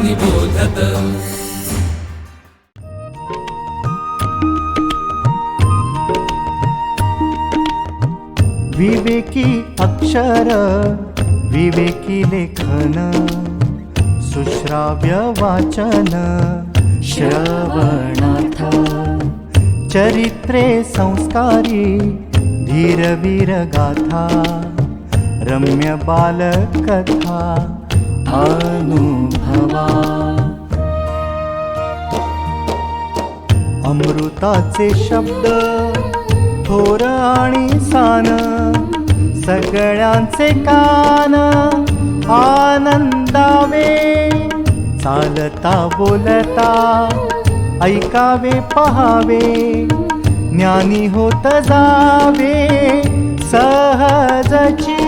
निबोधत। विवेकी अक्षर विवेकी लेखन सुश्राव्य वाचन श्रवणार्थ चरित्रे संस्कारी धीरवीर गाथा रम्य बालकथा अनुभवा अमृताचे शब्द थोर आणि सान सगळ्यांचे कान आनंदावे चालता बोलता ऐकावे पहावे ज्ञानी होत जावे सहजची।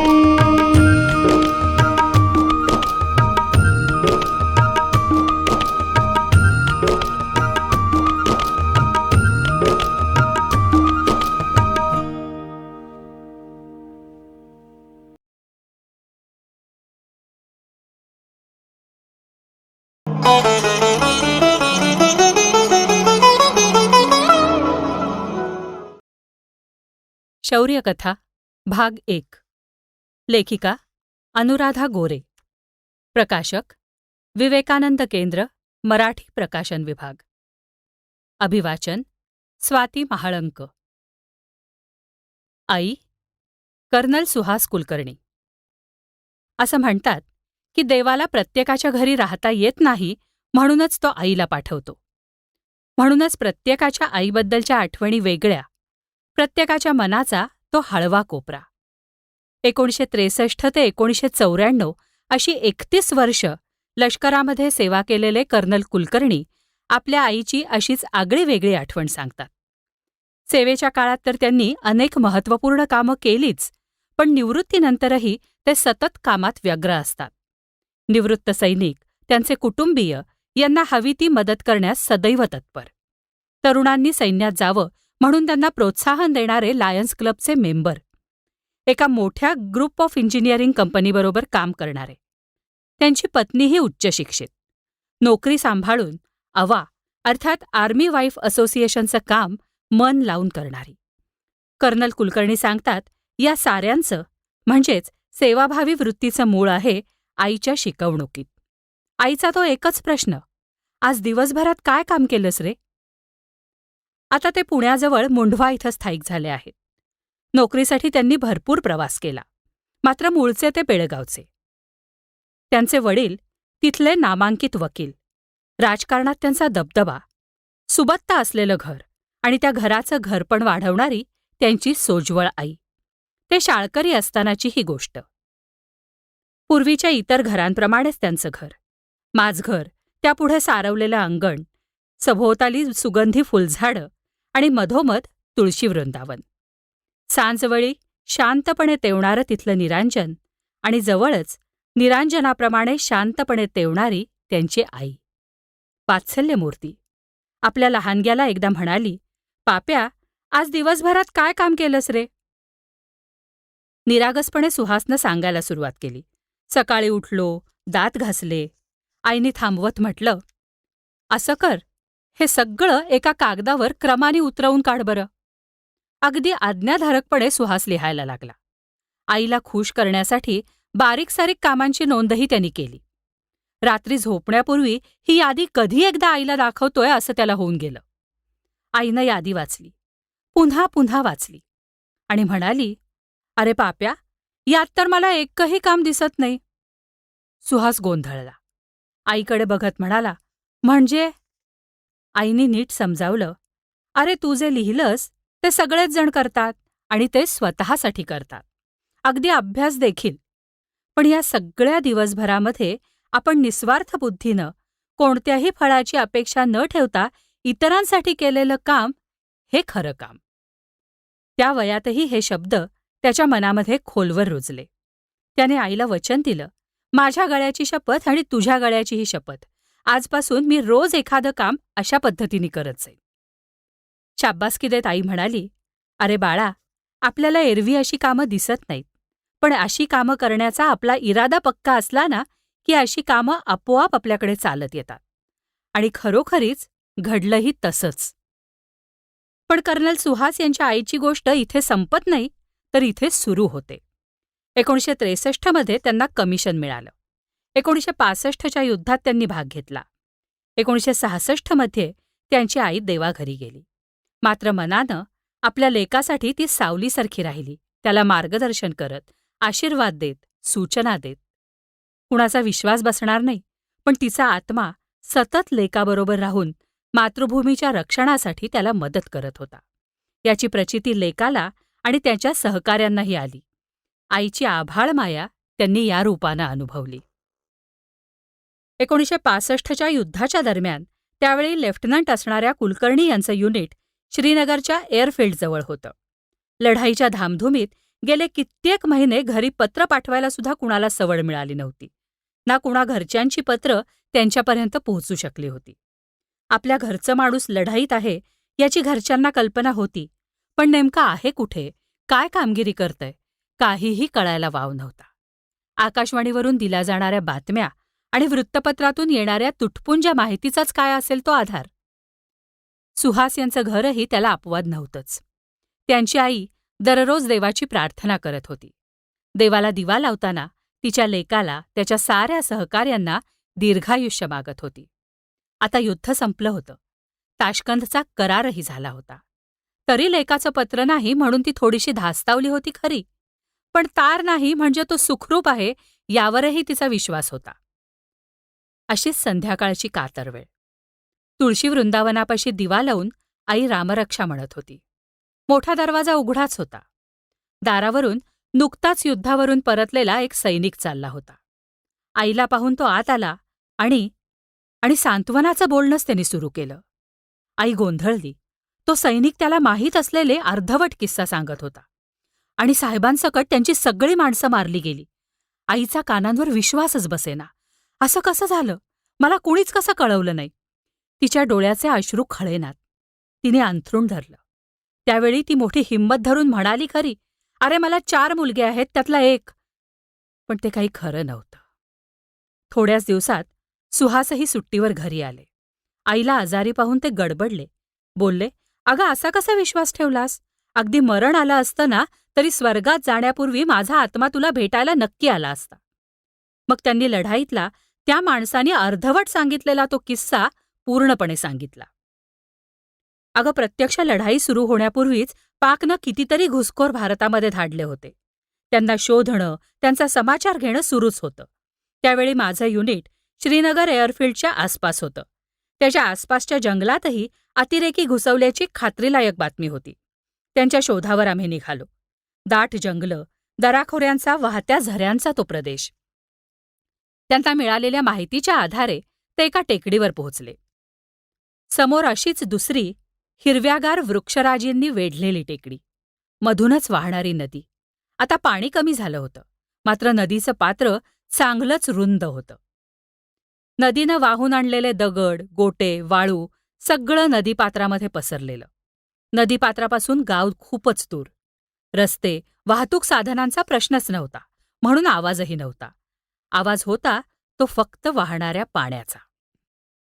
शौर्यकथा भाग 1 लेखिका अनुराधा गोरे प्रकाशक विवेकानंद केंद्र मराठी प्रकाशन विभाग अभिवाचन स्वाती महाळंक आई कर्नल सुहास कुलकर्णी। असं म्हणतात की देवाला प्रत्येकाच्या घरी राहता येत नाही म्हणूनच तो आईला पाठवतो। म्हणूनच प्रत्येकाच्या आईबद्दलच्या आठवणी वेगळ्या, प्रत्येकाच्या मनाचा तो हळवा कोपरा। 1963 ते 1994 अशी 31 वर्ष लष्करामध्ये सेवा केलेले कर्नल कुलकर्णी आपल्या आईची अशीच आगळीवेगळी आठवण सांगतात। सेवेच्या काळात तर त्यांनी अनेक महत्त्वपूर्ण कामं केलीच, पण निवृत्तीनंतरही ते सतत कामात व्यग्र असतात। निवृत्त सैनिक, त्यांचे कुटुंबीय यांना हवी ती मदत करण्यास सदैव तत्पर। तरुणांनी सैन्यात जावं म्हणून त्यांना प्रोत्साहन देणारे लायन्स क्लबचे मेंबर, एका मोठ्या ग्रुप ऑफ इंजिनिअरिंग कंपनीबरोबर काम करणारे, त्यांची पत्नीही उच्च शिक्षित, नोकरी सांभाळून अवा अर्थात आर्मी वाईफ असोसिएशनचं काम मन लावून करणारी। कर्नल कुलकर्णी सांगतात, या साऱ्यांचं म्हणजेच सेवाभावी वृत्तीचं मूळ आहे आईच्या शिकवणुकीत। आईचा तो एकच प्रश्न, आज दिवसभरात काय काम केलंस रे? आता ते पुण्याजवळ मुंढवा इथं स्थायिक झाले आहेत। नोकरीसाठी त्यांनी भरपूर प्रवास केला, मात्र मूळचे ते बेळगावचे। त्यांचे वडील तिथले नामांकित वकील, राजकारणात त्यांचा दबदबा, सुबत्ता असलेलं घर आणि त्या घराचं घरपण वाढवणारी त्यांची सोज्वळ आई, ते शाळकरी असतानाची ही गोष्ट। पूर्वीच्या इतर घरांप्रमाणेच त्यांचं घर, माझघर, त्यापुढे सारवलेलं अंगण, सभोवताली सुगंधी फुलझाडं आणि मधोमध तुळशी वृंदावन। सांजवेळी शांतपणे तेवणारं तिथलं निरांजन आणि जवळच निरांजनाप्रमाणे शांतपणे तेवणारी त्यांची आई, वात्सल्यमूर्ती। आपल्या लहानग्याला एकदा म्हणाली, पाप्या, आज दिवसभरात काय काम केलंस रे? निरागसपणे सुहासनं सांगायला सुरुवात केली, सकाळी उठलो, दात घासले। आईने थांबवत म्हटलं, असं कर, हे सगळं एका कागदावर क्रमाने उतरवून काढ बरं। अगदी आज्ञाधारकपणे सुहास लिहायला लागला। आईला खुश करण्यासाठी बारीक सारीक कामांची नोंदही त्यांनी केली। रात्री झोपण्यापूर्वी ही यादी कधी एकदा आईला दाखवतोय असं त्याला होऊन गेलं। आईनं यादी वाचली, पुन्हा पुन्हा वाचली आणि म्हणाली, अरे पाप्या, यात तर मला एकही काम दिसत नाही। सुहास गोंधळला, आईकडे बघत म्हणाला, म्हणजे? आईने नीट समजावलं, अरे तू जे लिहिलंस ते सगळेच जण करतात आणि ते स्वतःसाठी करतात, अगदी अभ्यास देखील। पण या सगळ्या दिवसभरामध्ये आपण निस्वार्थ बुद्धीनं कोणत्याही फळाची अपेक्षा न ठेवता इतरांसाठी केलेलं काम हे खरं काम। त्या वयातही हे शब्द त्याच्या मनामध्ये खोलवर रुजले। त्याने आईला वचन दिलं, माझ्या गळ्याची शपथ आणि तुझ्या गळ्याचीही शपथ, आजपासून मी रोज एखादं काम अशा पद्धतीने करत जाईन। शाब्बासकी देत आई म्हणाली, अरे बाळा, आपल्याला एरवी अशी कामं दिसत नाहीत, पण अशी कामं करण्याचा आपला इरादा पक्का असला ना की अशी कामं आपोआप आपल्याकडे चालत येतात. आणि खरोखरीच घडलंही तसंच. पण कर्नल सुहास यांच्या आईची गोष्ट इथे संपत नाही, तर इथे सुरू होते. 1963 मध्ये त्यांना कमिशन मिळालं. 1965च्या युद्धात त्यांनी भाग घेतला. 1966 मध्ये त्यांची आई देवाघरी गेली. मात्र मनानं आपल्या लेकासाठी ती सावलीसारखी राहिली, त्याला मार्गदर्शन करत, आशीर्वाद देत, सूचना देत. कुणाचा विश्वास बसणार नाही, पण तिचा आत्मा सतत लेकाबरोबर राहून मातृभूमीच्या रक्षणासाठी त्याला मदत करत होता. याची प्रचिती लेकाला आणि त्याच्या सहकाऱ्यांनाही आली. आईची आभाळ माया त्यांनी या रूपानं अनुभवली. 1965च्या युद्धाच्या दरम्यान त्यावेळी लेफ्टनंट असणाऱ्या कुलकर्णी यांचं युनिट श्रीनगरच्या एअरफील्डजवळ होतं. लढाईच्या धामधुमीत गेले कित्येक महिने घरी पत्र पाठवायला सुद्धा कुणाला सवड मिळाली नव्हती. ना कुणा घरच्यांची पत्र त्यांच्यापर्यंत पोहोचू शकली होती. आपल्या घरचं माणूस लढाईत आहे याची घरच्यांना कल्पना होती, पण नेमका आहे कुठे, काय कामगिरी करतंय, काहीही कळायला वाव नव्हता. आकाशवाणीवरून दिल्या जाणाऱ्या बातम्या आणि वृत्तपत्रातून येणाऱ्या तुटपुंज्या माहितीचाच काय असेल तो आधार. सुहास यांचं घरही त्याला अपवाद नव्हतंच. त्यांची आई दररोज देवाची प्रार्थना करत होती. देवाला दिवा लावताना तिच्या लेकाला, त्याच्या साऱ्या सहकाऱ्यांना दीर्घायुष्य मागत होती. आता युद्ध संपलं होतं. ताशकंदचा करारही झाला होता. तरी लेकाचं पत्र नाही म्हणून ती थोडीशी धास्तावली होती खरी, पण तार नाही म्हणजे तो सुखरूप आहे यावरही तिचा विश्वास होता. अशीच संध्याकाळची कातर वेळ. तुळशी वृंदावनापाशी दिवा लावून आई रामरक्षा म्हणत होती. मोठा दरवाजा उघडाच होता. दारावरून नुकताच युद्धावरून परतलेला एक सैनिक चालला होता. आईला पाहून तो आत आला आणि सांत्वनाचं बोलणंच त्यांनी सुरू केलं. आई गोंधळली. तो सैनिक त्याला माहीत असलेले अर्धवट किस्सा सांगत होता. आणि साहेबांसकट त्यांची सगळी माणसं मारली गेली. आईचा कानांवर विश्वासच बसेना. असं कसं झालं? मला कुणीच कसं कळवलं नाही? तिच्या डोळ्याचे अश्रू खळेनात. तिने अंथरूण धरलं. त्यावेळी ती मोठी हिंमत धरून म्हणाली खरी, अरे मला 4 मुलगे आहेत, त्यातला एक. पण ते काही खरं नव्हतं. थोड्याच दिवसात सुहासही सुट्टीवर घरी आले. आईला आजारी पाहून ते गडबडले. बोलले, अगं असा कसा विश्वास ठेवलास? अगदी मरण आलं असतं ना तरी स्वर्गात जाण्यापूर्वी माझा आत्मा तुला भेटायला नक्की आला असता. मग त्यांनी लढाईतला त्या माणसाने अर्धवट सांगितलेला तो किस्सा पूर्णपणे सांगितला. अगं प्रत्यक्ष लढाई सुरू होण्यापूर्वीच पाकनं कितीतरी घुसखोर भारतामध्ये धाडले होते. त्यांना शोधणं, त्यांचा समाचार घेणं सुरूच होतं. त्यावेळी माझं युनिट श्रीनगर एअरफील्डच्या आसपास होतं. त्याच्या आसपासच्या जंगलातही अतिरेकी घुसवल्याची खात्रीलायक बातमी होती. त्यांच्या शोधावर आम्ही निघालो. दाट जंगलं, दराखोऱ्यांचा, वाहत्या झऱ्यांचा तो प्रदेश. त्यांना मिळालेल्या माहितीच्या आधारे ते एका टेकडीवर पोहोचले. समोर अशीच दुसरी हिरव्यागार वृक्षराजींनी वेढलेली टेकडी, मधूनच वाहणारी नदी. आता पाणी कमी झालं होतं, मात्र नदीचं पात्र चांगलंच रुंद होतं. नदीनं वाहून आणलेले दगड, गोटे, वाळू सगळं नदीपात्रामध्ये पसरलेलं. नदीपात्रापासून गाव खूपच दूर. रस्ते, वाहतूक साधनांचा प्रश्नच नव्हता, म्हणून आवाजही नव्हता. आवाज होता तो फक्त वाहणाऱ्या पाण्याचा.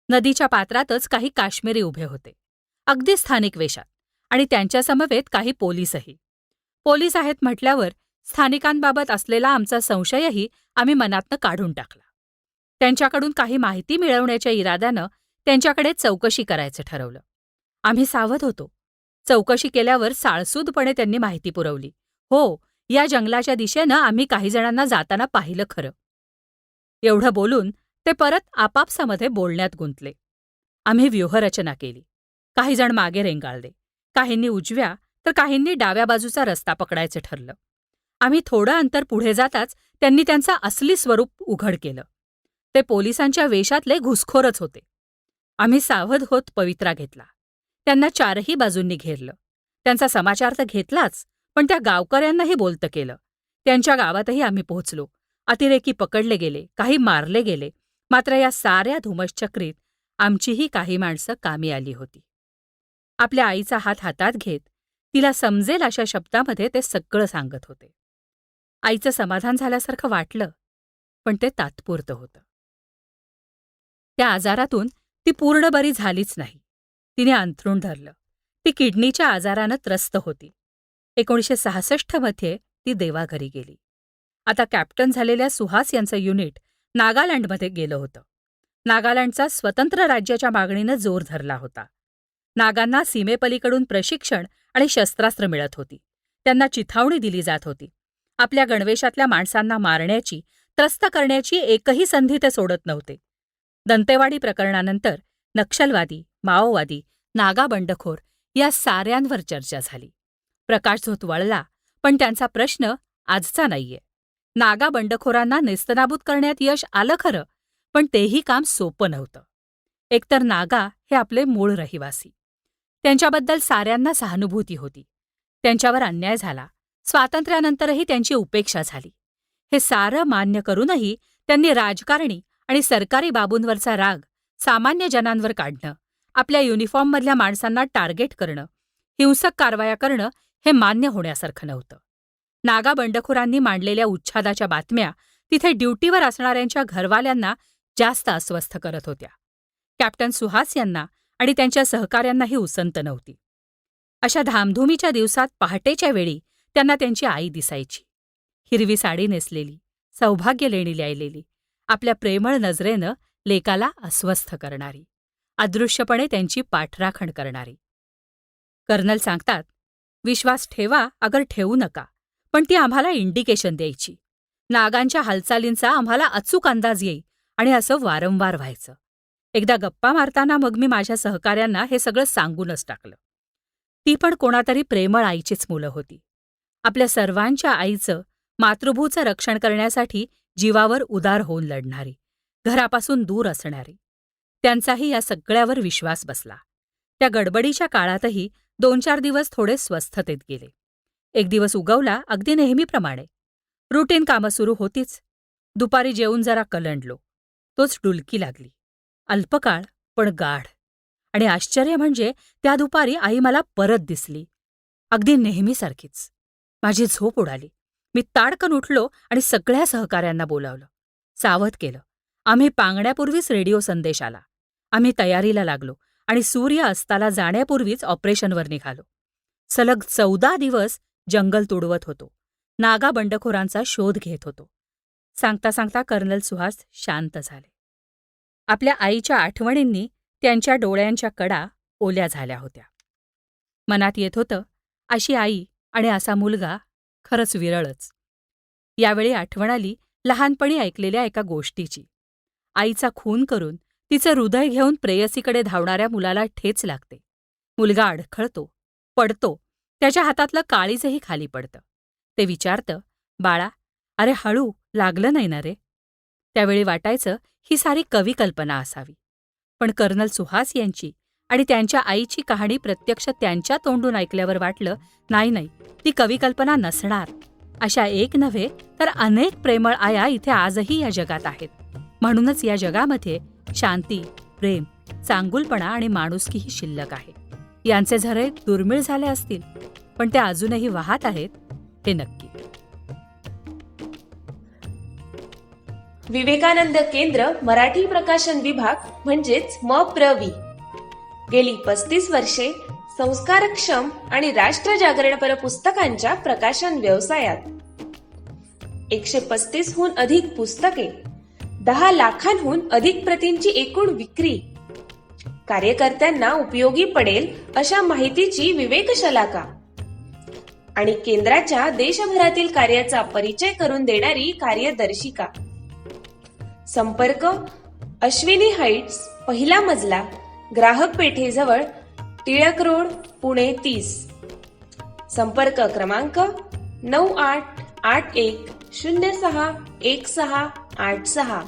नदीच्या पात्रातच काही काश्मीरी उभे होते, अगदी स्थानिक वेशात, आणि त्यांच्यासमवेत काही पोलीसही. पोलीस आहेत म्हटल्यावर स्थानिकांबाबत असलेला आमचा संशयही आम्ही मनातनं काढून टाकला. त्यांच्याकडून काही माहिती मिळवण्याच्या इराद्यानं त्यांच्याकडे चौकशी करायचं ठरवलं. आम्ही सावध होतो. चौकशी केल्यावर साळसूदपणे त्यांनी माहिती पुरवली. हो, या जंगलाच्या दिशेनं आम्ही काही जणांना जाताना पाहिलं खरं. एवढं बोलून ते परत आपापसामध्ये बोलण्यात गुंतले. आम्ही व्यूहरचना केली. काही जण मागे रेंगाळले. काहींनी उजव्या तर काहींनी डाव्या बाजूचा रस्ता पकडायचं ठरलं. आम्ही थोडं अंतर पुढे जाताच त्यांनी त्यांचं असली स्वरूप उघड केलं. ते पोलिसांच्या वेशातले घुसखोरच होते. आम्ही सावध होत पवित्रा घेतला. त्यांना 4ही बाजूंनी घेरलं. त्यांचा समाचार तर घेतलाच, पण त्या गावकऱ्यांनाही बोलतं केलं. त्यांच्या गावातही आम्ही पोहोचलो. अतिरेकी पकडले गेले, काही मारले गेले. मात्र या साऱ्या धुमश्चक्रीत आमचीही काही माणसं कामी आली होती. आपल्या आईचा हात हातात घेत तिला समजेल अशा शब्दामध्ये ते सगळं सांगत होते. आईचं समाधान झाल्यासारखं वाटलं, पण ते तात्पुरतं होतं. त्या आजारातून ती पूर्ण बरी झालीच नाही. तिने अंथरूण धरलं. ती किडनीच्या आजारानं त्रस्त होती. 1966 मध्ये ती देवाघरी गेली. आता कॅप्टन झालेल्या सुहास यांचं युनिट नागालँडमध्ये गेलं होतं. नागालँडचा स्वतंत्र राज्याच्या मागणीनं जोर धरला होता. नागांना सीमेपलीकडून प्रशिक्षण आणि शस्त्रास्त्र मिळत होती. त्यांना चिथावणी दिली जात होती. आपल्या गणवेशातल्या माणसांना मारण्याची, त्रस्त करण्याची एकही संधी ते सोडत नव्हते. दंतेवाडी प्रकरणानंतर नक्षलवादी, माओवादी, नागा बंडखोर या साऱ्यांवर चर्चा झाली. प्रकाशझोत वळला, पण त्यांचा प्रश्न आजचा नाहीये. नागा बंडखोरांना नेस्तनाबूत करण्यात यश आलं खरं, पण तेही काम सोपं नव्हतं. एकतर नागा हे आपले मूळ रहिवासी. त्यांच्याबद्दल साऱ्यांना सहानुभूती होती. त्यांच्यावर अन्याय झाला. स्वातंत्र्यानंतरही त्यांची उपेक्षा झाली. हे सारं मान्य करूनही त्यांनी राजकारणी आणि सरकारी बाबूंवरचा राग सामान्य जनांवर काढणं, आपल्या युनिफॉर्ममधल्या माणसांना टार्गेट करणं, हिंसक कारवाया करणं हे मान्य होण्यासारखं नव्हतं. नागा बंडखोरांनी मांडलेल्या उच्छादाच्या बातम्या तिथे ड्युटीवर असणाऱ्यांच्या घरवाल्यांना जास्त अस्वस्थ करत होत्या. कॅप्टन सुहास यांना आणि त्यांच्या सहकाऱ्यांनाही उसंत नव्हती. अशा धामधुमीच्या दिवसात पहाटेच्या वेळी त्यांना त्यांची आई दिसायची. हिरवी साडी नेसलेली, सौभाग्य लेणी लिहिलेली, आपल्या प्रेमळ नजरेनं लेकाला अस्वस्थ करणारी, अदृश्यपणे त्यांची पाठराखण करणारी. कर्नल सांगतात, विश्वास ठेवा अगर ठेवू नका, पण ती आम्हाला इंडिकेशन द्यायची. नागांच्या हालचालींचा आम्हाला अचूक अंदाज येई आणि असं वारंवार व्हायचं. एकदा गप्पा मारताना मग मी माझ्या सहकाऱ्यांना हे सगळं सांगूनच टाकलं. ती पण कोणातरी प्रेमळ आईचीच मुलं होती. आपल्या सर्वांच्या आईचं, मातृभूचं रक्षण करण्यासाठी जीवावर उदार होऊन लढणारी, घरापासून दूर असणारी. त्यांचाही या सगळ्यावर विश्वास बसला. त्या गडबडीच्या काळातही 2-4 दिवस थोडे स्वस्थतेत गेले. एक दिवस उगवला अगदी नेहमीप्रमाणे. रुटीन कामं सुरू होतीच. दुपारी जेवून जरा कलंडलो. तोच डुलकी लागली. अल्पकाळ पण गाढ. आणि आश्चर्य म्हणजे त्या दुपारी आई मला परत दिसली. अगदी नेहमीसारखीच. माझी झोप उडाली. मी ताडकन उठलो आणि सगळ्या सहकाऱ्यांना बोलावलं. सावध केलं. आम्ही पांगण्यापूर्वीच रेडिओ संदेश आला. आम्ही तयारीला लागलो आणि सूर्य अस्ताला जाण्यापूर्वीच ऑपरेशनवर निघालो. सलग 14 दिवस जंगल तुडवत होतो. नागा बंडखोरांचा शोध घेत होतो. सांगता सांगता कर्नल सुहास शांत झाले. आपल्या आईच्या आठवणींनी त्यांच्या डोळ्यांच्या कडा ओल्या झाल्या होत्या. मनात येत होतं, अशी आई आणि असा मुलगा खरंच विरळच. यावेळी आठवण आली लहानपणी ऐकलेल्या एका गोष्टीची. आईचा खून करून तिचं हृदय घेऊन प्रेयसीकडे धावणाऱ्या मुलाला ठेच लागते. मुलगा अडखळतो, पडतो, त्याच्या हातातलं काळीजही खाली पडतं. ते विचारतं, बाळा, अरे हळू, लागलं नाही ना रे? त्यावेळी वाटायचं ही सारी कविकल्पना असावी. पण कर्नल सुहास यांची आणि त्यांच्या आईची कहाणी प्रत्यक्ष त्यांच्या तोंडून ऐकल्यावर वाटलं, नाही, ती कविकल्पना नसणार. अशा एक नव्हे तर अनेक प्रेमळ आया इथे आजही या जगात आहेत. म्हणूनच या जगामध्ये शांती, प्रेम, चांगुलपणा आणि माणुसकीही शिल्लक आहे. यांचे झरे दुर्मिळ झाले असतील, पण ते अजूनही वाहत आहेत हे नक्की. विवेकानंद केंद्र मराठी प्रकाशन विभाग म्हणजेच MPRV गेली 35 वर्षे संस्कारक्षम आणि राष्ट्रजागरणपर पुस्तकांच्या प्रकाशन व्यवसायात. 135हून अधिक पुस्तके, 10 लाखांहून अधिक प्रतींची एकूण विक्री, कार्यकर्त्यांना उपयोगी पडेल अशा माहितीची विवेकशलाका आणि केंद्राच्या देशभरातील कार्याचा परिचय करून देणारी कार्यदर्शिका. संपर्क अश्विनी हाईट्स, पहिला मजला, ग्राहक पेठेजवळ, टिळक रोड, पुणे 30. संपर्क क्रमांक 9881061686.